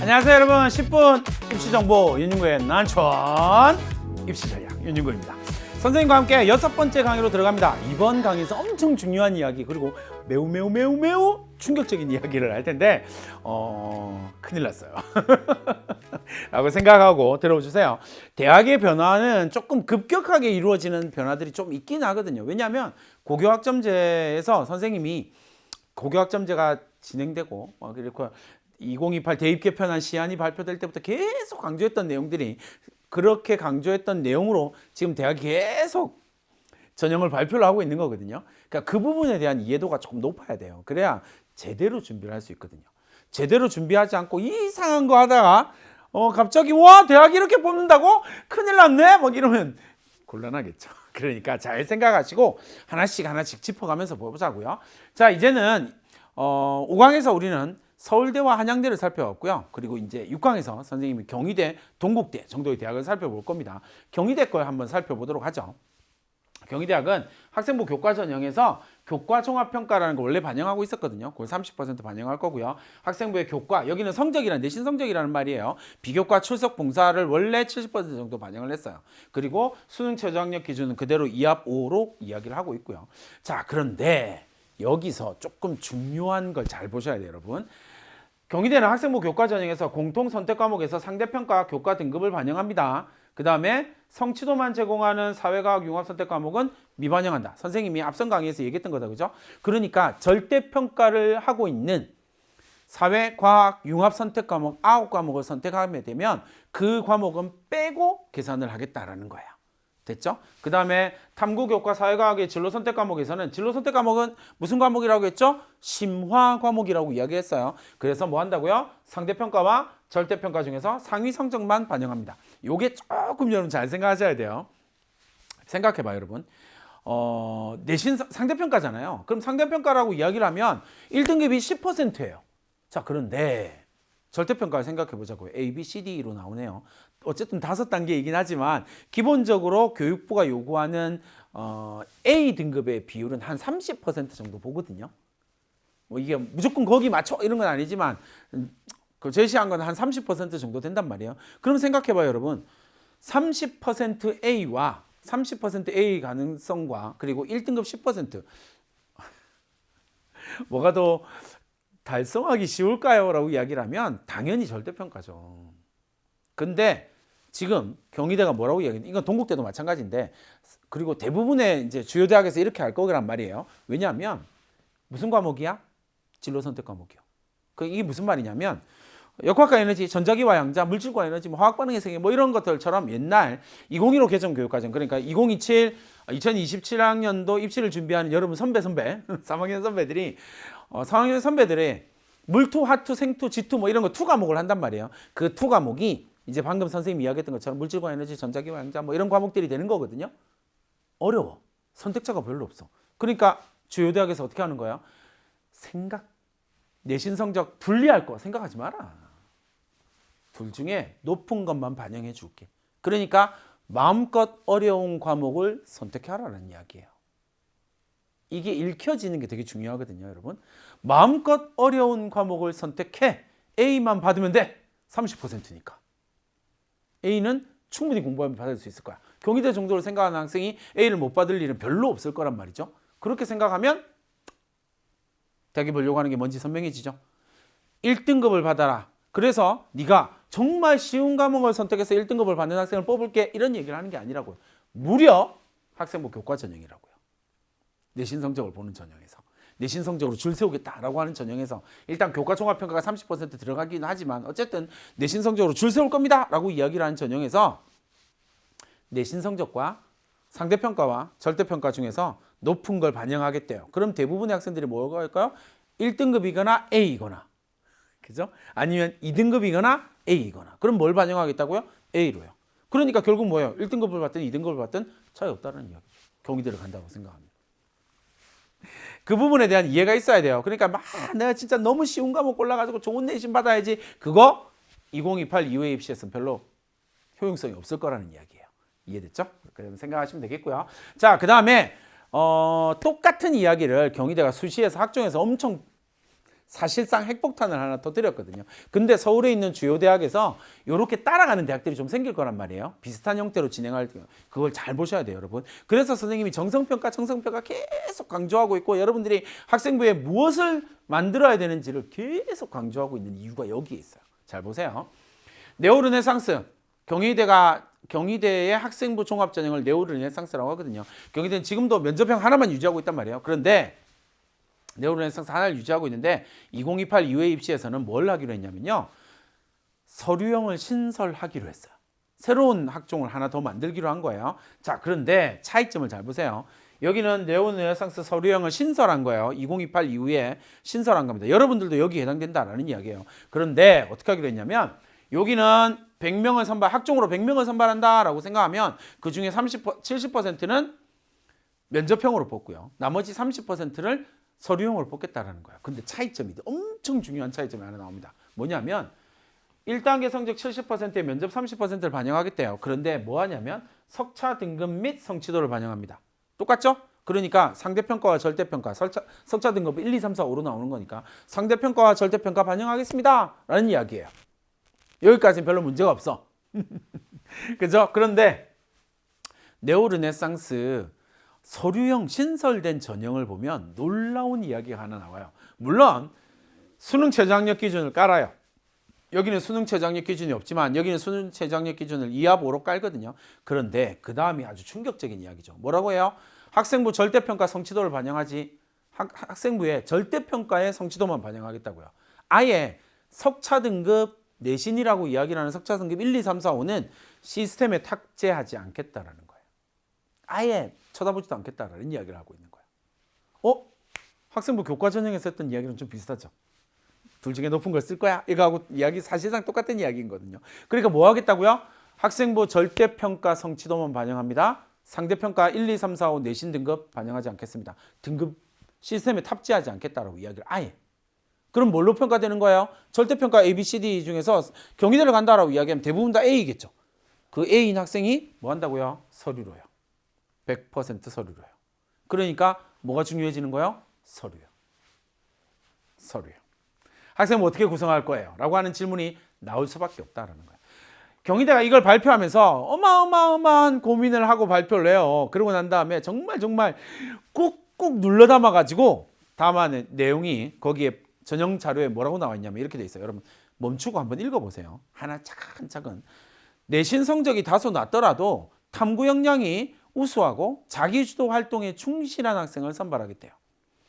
안녕하세요 여러분. 10분 입시정보 윤윤구의 난천 입시전략 윤윤구입니다. 선생님과 함께 6번째 강의로 들어갑니다. 이번 강의에서 엄청 중요한 이야기 그리고 매우 충격적인 이야기를 할 텐데 큰일 났어요 라고 생각하고 들어주세요. 대학의 변화는 조금 급격하게 이루어지는 변화들이 좀 있긴 하거든요. 왜냐하면 고교학점제에서 선생님이 고교학점제가 진행되고 그리고 2028 대입 개편안 시안이 발표될 때부터 계속 강조했던 내용들이 그렇게 강조했던 내용으로 지금 대학이 계속 전형을 발표를 하고 있는 거거든요. 그러니까 그 부분에 대한 이해도가 조금 높아야 돼요. 그래야 제대로 준비를 할 수 있거든요. 제대로 준비하지 않고 이상한 거 하다가 갑자기 와 대학이 이렇게 뽑는다고? 큰일 났네? 막 이러면 곤란하겠죠. 그러니까 잘 생각하시고 하나씩 짚어가면서 보자고요. 자, 이제는 5강에서 우리는 서울대와 한양대를 살펴봤고요. 그리고 이제 6강에서 선생님이 경희대, 동국대 정도의 대학을 살펴볼 겁니다. 경희대 걸 한번 살펴보도록 하죠. 경희대학은 학생부 교과 전형에서 교과 종합평가라는 걸 원래 반영하고 있었거든요. 그걸 30% 반영할 거고요. 학생부의 교과, 여기는 성적이란 내신 성적이라는 말이에요. 비교과 출석 봉사를 원래 70% 정도 반영을 했어요. 그리고 수능 최저학력 기준은 그대로 2합 5로 이야기를 하고 있고요. 자, 그런데 여기서 조금 중요한 걸 잘 보셔야 돼요, 여러분. 경희대는 학생부 교과 전형에서 공통 선택 과목에서 상대평가 교과 등급을 반영합니다. 그 다음에 성취도만 제공하는 사회과학 융합 선택 과목은 미반영한다. 선생님이 앞선 강의에서 얘기했던 거다, 그죠? 그러니까 절대평가를 하고 있는 사회과학 융합 선택 과목 9과목을 선택하게 되면 그 과목은 빼고 계산을 하겠다라는 거예요. 됐죠? 그 다음에 탐구교과 사회과학의 진로 선택 과목에서는 진로 선택 과목은 무슨 과목이라고 했죠? 심화 과목이라고 이야기했어요. 그래서 뭐 한다고요? 상대평가와 절대평가 중에서 상위 성적만 반영합니다. 요게 조금 여러분 잘 생각하셔야 돼요. 생각해봐요, 여러분. 내신 상대평가잖아요. 그럼 상대평가라고 이야기를 하면 1등급이 10%예요. 자, 그런데 절대평가를 생각해보자고요. A, B, C, D로 나오네요. 어쨌든 5단계이긴 하지만 기본적으로 교육부가 요구하는 A 등급의 비율은 한 30% 정도 보거든요. 뭐 이게 무조건 거기 맞춰 이런 건 아니지만 그 제시한 건 한 30% 정도 된단 말이에요. 그럼 생각해봐요, 여러분. 30% A와 30% A 가능성과 그리고 1등급 10% 뭐가 더 달성하기 쉬울까요? 라고 이야기를 하면 당연히 절대평가죠. 근데 지금 경희대가 뭐라고 이야기했는데 이건 동국대도 마찬가지인데 그리고 대부분의 이제 주요 대학에서 이렇게 할 거란 말이에요. 왜냐하면 무슨 과목이야? 진로 선택 과목이요. 이게 무슨 말이냐면 역학과 에너지, 전자기와 양자, 물질과 에너지, 화학반응의 세계 뭐 이런 것들처럼 옛날 2015 개정 교육과정 그러니까 2027학년도 입시를 준비하는 여러분 선배 3학년 선배들이 3학년 선배들의 물투, 화투, 생투, 지투 뭐 이런 거 투 과목을 한단 말이에요. 그 투 과목이 이제 방금 선생님이 이야기했던 것처럼 물질과 에너지, 전자기와 양자 뭐 이런 과목들이 되는 거거든요. 어려워. 선택자가 별로 없어. 그러니까 주요 대학에서 어떻게 하는 거야? 내신 성적 분리할 거 생각하지 마라. 둘 중에 높은 것만 반영해 줄게. 그러니까 마음껏 어려운 과목을 선택하라는 이야기예요. 이게 읽혀지는 게 되게 중요하거든요, 여러분. 마음껏 어려운 과목을 선택해. A만 받으면 돼. 30%니까. A는 충분히 공부하면 받을 수 있을 거야. 경희대 정도로 생각하는 학생이 A를 못 받을 일은 별로 없을 거란 말이죠. 그렇게 생각하면 대학에 보려고 하는 게 뭔지 선명해지죠. 1등급을 받아라. 그래서 네가 정말 쉬운 과목을 선택해서 1등급을 받는 학생을 뽑을게. 이런 얘기를 하는 게 아니라고요. 무려 학생부 교과 전형이라고요. 내신 성적을 보는 전형에서. 내신 성적으로 줄 세우겠다라고 하는 전형에서 일단 교과 종합평가가 30% 들어가긴 하지만 어쨌든 내신 성적으로 줄 세울 겁니다 라고 이야기를 하는 전형에서 내신 성적과 상대평가와 절대평가 중에서 높은 걸 반영하겠대요. 그럼 대부분의 학생들이 뭐라고 할까요? 1등급이거나 A이거나 그죠? 아니면 2등급이거나 A이거나 그럼 뭘 반영하겠다고요? A로요. 그러니까 결국 뭐예요? 1등급을 받든 2등급을 받든 차이 없다는 이야기죠. 경희대를 간다고 생각합니다. 그 부분에 대한 이해가 있어야 돼요. 그러니까 내가 진짜 너무 쉬운 과목 골라가지고 좋은 내신 받아야지. 그거 2028 이후의 입시에서는 별로 효용성이 없을 거라는 이야기예요. 이해됐죠? 그럼 생각하시면 되겠고요. 자, 그 다음에 똑같은 이야기를 경희대가 수시에서 학종에서 엄청 사실상 핵폭탄을 하나 터뜨렸거든요. 근데 서울에 있는 주요 대학에서 이렇게 따라가는 대학들이 좀 생길 거란 말이에요. 비슷한 형태로 진행할 그걸 잘 보셔야 돼요, 여러분. 그래서 선생님이 정성평가 계속 강조하고 있고 여러분들이 학생부에 무엇을 만들어야 되는지를 계속 강조하고 있는 이유가 여기에 있어요. 잘 보세요. 네오르네상스, 경희대의 학생부 종합전형을 네오르네상스라고 하거든요. 경희대는 지금도 면접형 하나만 유지하고 있단 말이에요. 그런데 네오르네상스 하나를 유지하고 있는데 2028 이후에 입시에서는 뭘 하기로 했냐면요. 서류형을 신설하기로 했어요. 새로운 학종을 하나 더 만들기로 한 거예요. 자, 그런데 차이점을 잘 보세요. 여기는 네오르네상스 서류형을 신설한 거예요. 2028 이후에 신설한 겁니다. 여러분들도 여기에 해당된다라는 이야기예요. 그런데 어떻게 하기로 했냐면 여기는 100명을 학종으로 100명을 선발한다라고 생각하면 그중에 70%는 면접형으로 뽑고요. 나머지 30%를 서류형으로 뽑겠다라는 거예요. 근데 차이점이 엄청 중요한 차이점이 하나 나옵니다. 뭐냐면 1단계 성적 70%에 면접 30%를 반영하겠대요. 그런데 뭐 하냐면 석차 등급 및 성취도를 반영합니다. 똑같죠? 그러니까 상대평가와 절대평가, 석차 등급 1, 2, 3, 4, 5로 나오는 거니까 상대평가와 절대평가 반영하겠습니다. 라는 이야기예요. 여기까지는 별로 문제가 없어. 그죠? 그런데 네오르네상스 서류형 신설된 전형을 보면 놀라운 이야기가 하나 나와요. 물론 수능 최저학력 기준을 깔아요. 여기는 수능 최저학력 기준이 없지만 여기는 수능 최저학력 기준을 2합 5로 깔거든요. 그런데 그 다음이 아주 충격적인 이야기죠. 뭐라고 해요? 학생부 절대평가 성취도를 반영하지 학생부의 절대평가의 성취도만 반영하겠다고요. 아예 석차 등급 내신이라고 이야기를 하는 석차 등급 1, 2, 3, 4, 5는 시스템에 탑재하지 않겠다라는 거예요. 아예 쳐다보지도 않겠다라는 이야기를 하고 있는 거예요. 학생부 교과 전형에서 했던 이야기랑 좀 비슷하죠. 둘 중에 높은 걸 쓸 거야? 이거하고 이야기 사실상 똑같은 이야기거든요. 그러니까 뭐 하겠다고요? 학생부 절대평가 성취도만 반영합니다. 상대평가 1, 2, 3, 4, 5 내신 등급 반영하지 않겠습니다. 등급 시스템에 탑재하지 않겠다라고 이야기를 아예. 그럼 뭘로 평가되는 거예요? 절대평가 A, B, C, D 중에서 경희대를 간다라고 이야기하면 대부분 다 A겠죠. 그 A인 학생이 뭐 한다고요? 서류로요. 100% 서류로요. 그러니까 뭐가 중요해지는 거예요? 서류요. 학생은 어떻게 구성할 거예요? 라고 하는 질문이 나올 수밖에 없다라는 거예요. 경희대가 이걸 발표하면서 어마어마한 고민을 하고 발표를 해요. 그러고 난 다음에 정말 꾹꾹 눌러 담아가지고 담아낸 내용이 거기에 전형 자료에 뭐라고 나와 있냐면 이렇게 돼 있어요. 여러분 멈추고 한번 읽어보세요. 하나 차근차근. 내신 성적이 다소 낮더라도 탐구 역량이 우수하고 자기주도 활동에 충실한 학생을 선발하겠대요.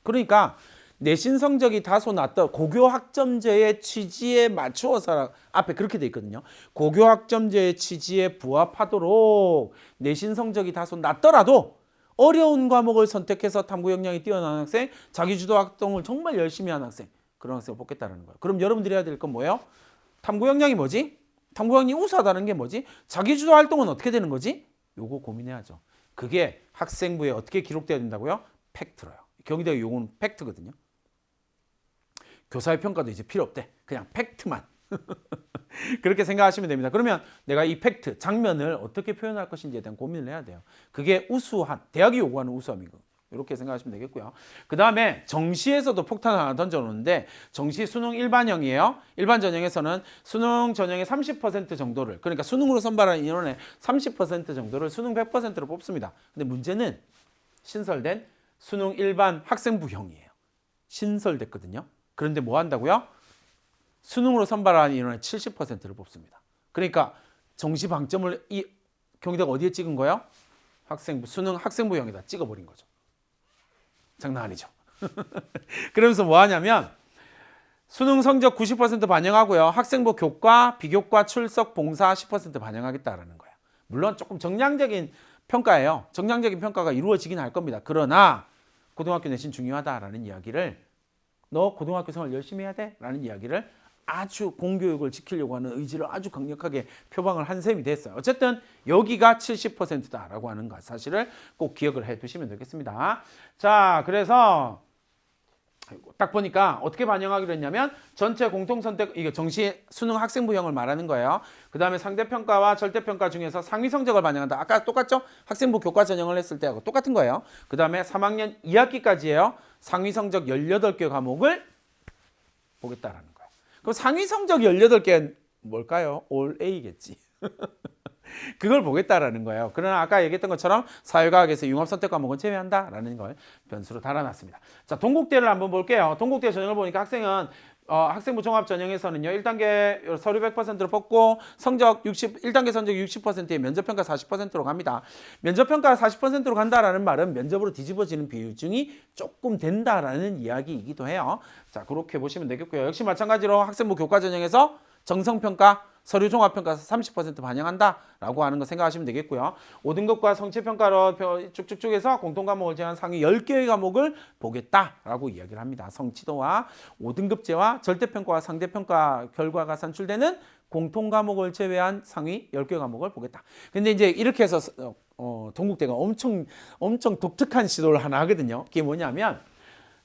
그러니까 내신 성적이 다소 낮더 고교 학점제의 취지에 맞추어서 앞에 그렇게 돼 있거든요. 고교 학점제의 취지에 부합하도록 내신 성적이 다소 낮더라도 어려운 과목을 선택해서 탐구 역량이 뛰어난 학생, 자기주도 활동을 정말 열심히 하는 학생, 그런 학생을 뽑겠다는 거예요. 그럼 여러분들이 해야 될 건 뭐예요? 탐구 역량이 뭐지? 탐구 역량이 우수하다는 게 뭐지? 자기주도 활동은 어떻게 되는 거지? 요거 고민해야죠. 그게 학생부에 어떻게 기록돼야 된다고요? 팩트로요. 경희대 요거는 팩트거든요. 교사의 평가도 이제 필요 없대. 그냥 팩트만. 그렇게 생각하시면 됩니다. 그러면 내가 이 팩트, 장면을 어떻게 표현할 것인지에 대한 고민을 해야 돼요. 그게 우수한, 대학이 요구하는 우수함이고 이렇게 생각하시면 되겠고요. 그 다음에 정시에서도 폭탄을 하나 던져놓는데 정시 수능 일반형이에요. 일반 전형에서는 수능 전형의 30% 정도를, 그러니까 수능으로 선발하는 인원의 30% 정도를 수능 100%로 뽑습니다. 근데 문제는 신설된 수능 일반 학생부형이에요. 신설됐거든요. 그런데 뭐 한다고요? 수능으로 선발하는 인원의 70%를 뽑습니다. 그러니까 정시 방점을 이 경희대가 어디에 찍은 거예요? 학생부, 수능 학생부형에다 찍어버린 거죠. 장난 아니죠. 그러면서 뭐 하냐면 수능 성적 90% 반영하고요. 학생부 교과, 비교과, 출석, 봉사 10% 반영하겠다라는 거예요. 물론 조금 정량적인 평가예요. 정량적인 평가가 이루어지긴 할 겁니다. 그러나 고등학교 내신 중요하다라는 이야기를, 너 고등학교 생활 열심히 해야 돼? 라는 이야기를 아주 공교육을 지키려고 하는 의지를 아주 강력하게 표방을 한 셈이 됐어요. 어쨌든 여기가 70%다라고 하는 것 사실을 꼭 기억을 해 두시면 되겠습니다. 자, 그래서 딱 보니까 어떻게 반영하기로 했냐면 전체 공통선택, 이게 정시 수능 학생부형을 말하는 거예요. 그 다음에 상대평가와 절대평가 중에서 상위 성적을 반영한다. 아까 똑같죠? 학생부 교과 전형을 했을 때하고 똑같은 거예요. 그 다음에 3학년 2학기까지예요. 상위 성적 18개 과목을 보겠다라는 거예요. 그럼 상위 성적 18개 뭘까요? 올 A겠지. 그걸 보겠다라는 거예요. 그러나 아까 얘기했던 것처럼 사회과학에서 융합선택 과목은 제외한다라는 걸 변수로 달아놨습니다. 자, 동국대를 한번 볼게요. 동국대 전형을 보니까 학생은 학생부 종합 전형에서는요. 1단계 서류 100%로 뽑고 성적 1단계 성적 60%에 면접평가 40%로 갑니다. 면접평가 40%로 간다라는 말은 면접으로 뒤집어지는 비중이 조금 된다라는 이야기이기도 해요. 자, 그렇게 보시면 되겠고요. 역시 마찬가지로 학생부 교과 전형에서 정성평가, 서류 종합평가 30% 반영한다라고 하는 거 생각하시면 되겠고요. 5등급과 성취평가로 쭉쭉쭉 해서 공통과목을 제한 상위 10개의 과목을 보겠다라고 이야기를 합니다. 성취도와 5등급제와 절대평가와 상대평가 결과가 산출되는 공통과목을 제외한 상위 10개 과목을 보겠다. 근데 이제 이렇게 해서 동국대가 엄청 독특한 시도를 하나 하거든요. 그게 뭐냐면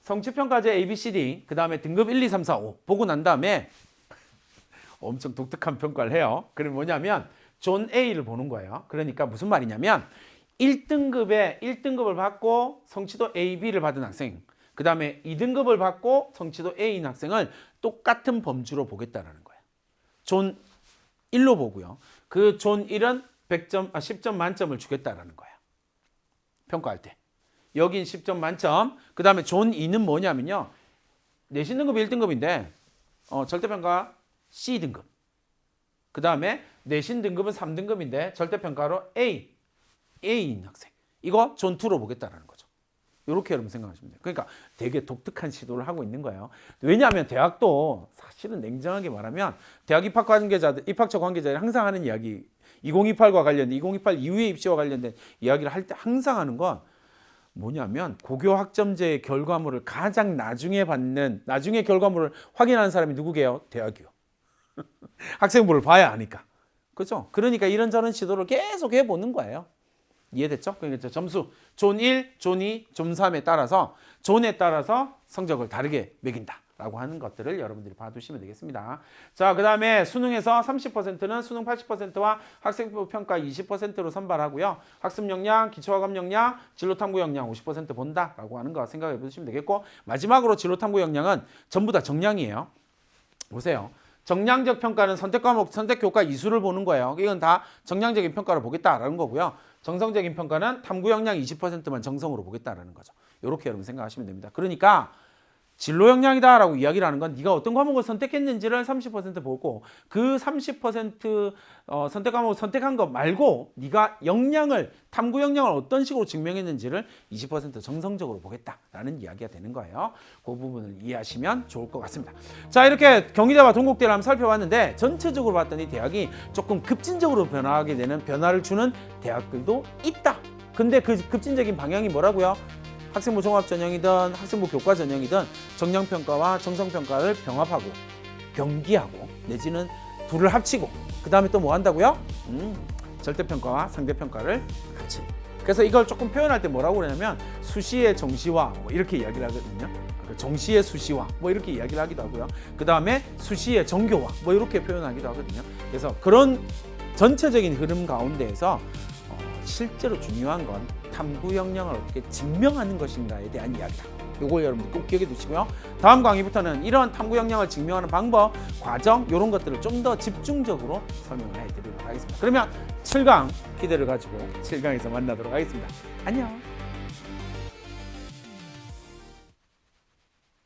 성취평가제 ABCD, 그 다음에 등급 1, 2, 3, 4, 5 보고 난 다음에 엄청 독특한 평가를 해요. 그럼 뭐냐면 존 A를 보는 거예요. 그러니까 무슨 말이냐면 1등급을 받고 성취도 A, B를 받은 학생, 그 다음에 2등급을 받고 성취도 A인 학생을 똑같은 범주로 보겠다라는 거예요. 존 1로 보고요. 그 존 1은 10점 만점을 주겠다라는 거예요. 평가할 때. 여긴 10점 만점. 그 다음에 존 2는 뭐냐면요. 내신 등급이 1등급인데 절대평가 C등급. 그 다음에 내신 등급은 3등급인데 절대평가로 A인 학생. 이거 존 2로 보겠다라는 거죠. 이렇게 여러분 생각하시면 돼요. 그러니까 되게 독특한 시도를 하고 있는 거예요. 왜냐하면 대학도 사실은 냉정하게 말하면 대학 입학 관계자들, 입학처 관계자들이 항상 하는 이야기, 2028과 관련된, 2028 이후의 입시와 관련된 이야기를 할 때 항상 하는 건 뭐냐면 고교 학점제 결과물을 가장 나중에 결과물을 확인하는 사람이 누구게요? 대학이요. 학생부를 봐야 하니까. 그렇죠? 그러니까 이런저런 시도를 계속 해보는 거예요. 이해됐죠? 그러니까 점수 존 1, 존 2, 존 3에 따라서 존에 따라서 성적을 다르게 매긴다라고 하는 것들을 여러분들이 봐두시면 되겠습니다. 자, 그 다음에 수능에서 30%는 수능 80%와 학생부 평가 20%로 선발하고요. 학습 역량, 기초학업 역량, 진로탐구 역량 50% 본다라고 하는 거 생각해 보시면 되겠고, 마지막으로 진로탐구 역량은 전부 다 정량이에요. 보세요. 정량적 평가는 선택과목, 선택교과 이수를 보는 거예요. 이건 다 정량적인 평가를 보겠다라는 거고요. 정성적인 평가는 탐구 역량 20%만 정성으로 보겠다라는 거죠. 이렇게 여러분 생각하시면 됩니다. 그러니까 진로 역량이다라고 이야기를 하는 건 네가 어떤 과목을 선택했는지를 30% 보고 그 30% 선택 과목을 선택한 것 말고 네가 역량을, 탐구 역량을 어떤 식으로 증명했는지를 20% 정성적으로 보겠다라는 이야기가 되는 거예요. 그 부분을 이해하시면 좋을 것 같습니다. 자, 이렇게 경희대와 동국대를 한번 살펴봤는데 전체적으로 봤더니 대학이 조금 급진적으로 변화하게 되는, 변화를 주는 대학들도 있다. 근데 그 급진적인 방향이 뭐라고요? 학생부 종합 전형이든 학생부 교과 전형이든 정량평가와 정성평가를 병합하고 병기하고 내지는 둘을 합치고 그 다음에 또 뭐 한다고요? 절대평가와 상대평가를 합치는. 그래서 이걸 조금 표현할 때 뭐라고 그러냐면 수시의 정시화 뭐 이렇게 이야기를 하거든요. 정시의 수시화 뭐 이렇게 이야기를 하기도 하고요. 그 다음에 수시의 정교화 뭐 이렇게 표현하기도 하거든요. 그래서 그런 전체적인 흐름 가운데에서 실제로 중요한 건 탐구 역량을 어떻게 증명하는 것인가에 대한 이야기다. 이걸 여러분 꼭 기억해 두시고요. 다음 강의부터는 이런 탐구 역량을 증명하는 방법, 과정 이런 것들을 좀 더 집중적으로 설명을 해드리도록 하겠습니다. 그러면 7강 기대를 가지고 7강에서 만나도록 하겠습니다. 안녕.